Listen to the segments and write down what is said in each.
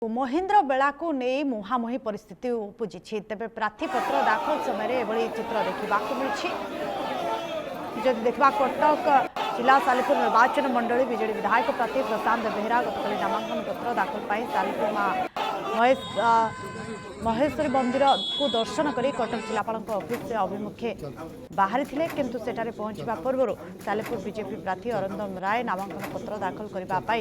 महेन्द्र बेला को नहीं मुहांमुही परिस्थिति उपजी तेज प्रार्थीपत्र दाखल समय एभली चित्र देखा मिली जदि देखा कटक जिला सालेपुर निर्वाचन मंडली बीजेडी विधायक प्रार्थी प्रशांत बेहरा गतकाली नामांकन पत्र दाखल पर सालेपुर मां महेश्वरी मंदिर को दर्शन कर कटक जिलापाल ऑफिस अभिमुखे बाहरी थे किंतु सेठारे पहुंचवा पूर्व सालेपुर बीजेपी प्रार्थी अरिंदम राय नामांकन पत्र दाखल करने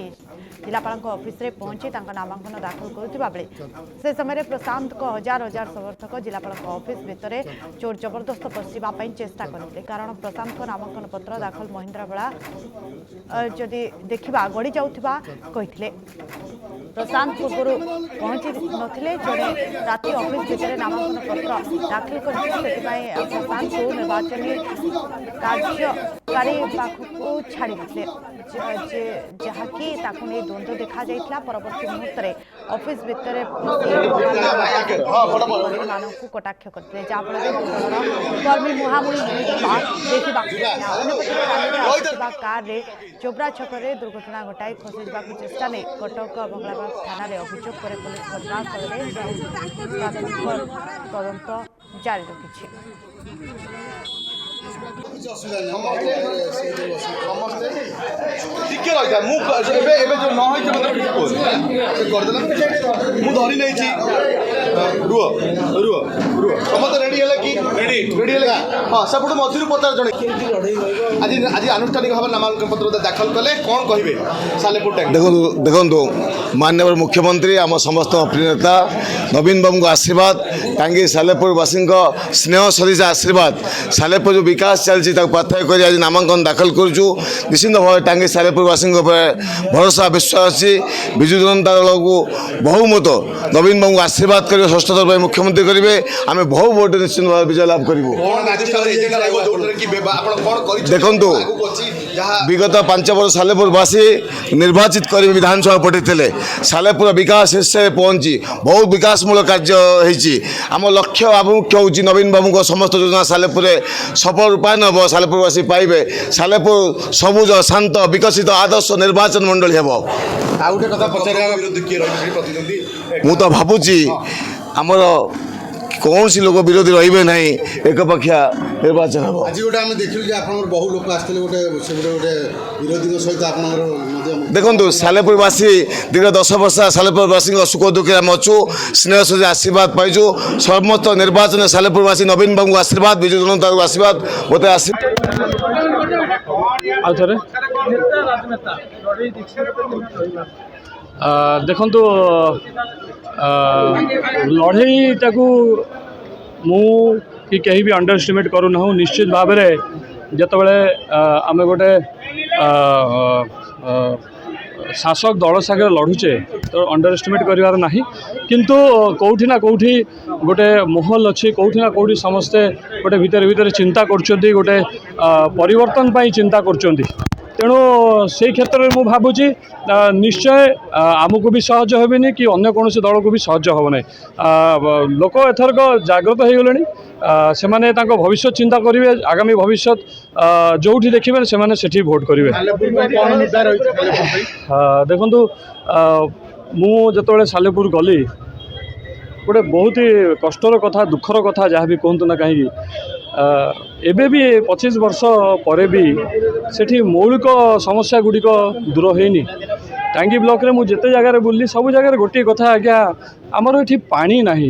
जिलापाल ऑफिस रे पहुंची नामांकन दाखल करुवा बेले से समय प्रशांत को हजार हजार समर्थक जिलापाल ऑफिस भितर चोर जबरदस्त पशिवाई चेष्टा करते कारण प्रशांत को नामांकन पत्र दाखल महेन्द्र बेला जदि देखा गड़ी जाऊा कही प्रशांत पूर्व पहुंची नथिले जड़े राति ऑफिस भितर नामांकन पत्र दाखिल कर प्रशांत को निर्वाचन कार्यकारी पाखक छाड़ी जहाँकि द्वंद्व देखा जाता परवर्ती मुहूर्त में ऑफिस भितर मानक कटाक्ष करते जहाँफल कर्मी मुहांमुही देखा कार चोब्रा छक दुर्घटना घटाई खसी चेष्टा नहीं कटक मंगलाबाग थाना अभियोग पर पुलिस घटनास्थल तदंत जारी रखी आनुष्ठानिक भाव नामांकन पत्र दाखल कले कौन कहे सालेपुर देखो माननीय मुख्यमंत्री आम समस्त प्रिय नेता नवीन बाबू आशीर्वाद टांगी सालेपुरवासी स्नेह सदिश आशीर्वाद सालेपुर जो विकास चलती प्रार्थना कर आज नामांकन दाखल करुचु निश्चित भाव टांगी सालेपुरवासी भरोसा विश्वास अच्छी विजु जनता दल को बहुमत नवीन बाबू आशीर्वाद करेंगे षष्ठ थर मुख्यमंत्री करेंगे आम बहु भोट निश्चित भाव विजय लाभ करूँ। देखु विगत 5 वर्ष सालेपुरवासी निर्वाचित कर विधानसभा पठे सालेपुर विकास शीर्ष पहुंची बहुत विकासमूलक कार्य आम लक्ष्य आभिमुख्य हूँ नवीन बाबू समस्त योजना सालेपुर सफल रूपायन हम सालेपुरवासी पाइबे सालेपुर सबुज शांत विकसित आदर्श निर्वाचन मंडली हम मु तो भावुची आमर कौन सी लोग विरोधी रे ना एक पक्षिया निर्वाचन हम आज गोटे आम देखिलु बहु लोक आसते विरोधी सहित देखो सालेपुरवासी दीर्घ 10 वर्ष सालेपुरवासी सुख दुखे आम अच्छु स्नेह सज आशीर्वाद पाइचु समस्त निर्वाचन सालेपुरवासी नवीन बाबू आशीर्वाद विजु जनता आशीर्वाद मत देखु लड़ईटा को मु कि कहीं भी अंडर एस्टिमेट करूना निश्चित भाव में जिते आम गोटे शासक दल सागर लड़ुचे तो अंडर एस्टिमेट करार ना किंतु कौटी ना कौटी गोटे महल अच्छी कौटी ना कौटी समस्ते गोटे भितर भितर चिंता कर गोटे परिवर्तन पाई चिंता कर तेणु से क्षेत्र में मुझे भावुची निश्चय आमको भी सहज हेनी कि अन्य कौन दल को भी सहज हम ना लोक एथरक जागृत हो गले से भविष्य चिंता करेंगे आगामी भविष्य जो देखिए से भोट करेंगे। देखु मुझे सालेपुर गली गोटे बहुत ही कष्टर कथा दुखर कथा जहाँ भी कहतु ना कहीं एबे भी 25 वर्ष पर भी सेठी मौलिक समस्या गुड़िक दूर होनी टांगी ब्लॉक रे मुझे जिते जगह बुल्ली सब जगह गोटे कथा आज्ञा आमर ये पानी नहीं।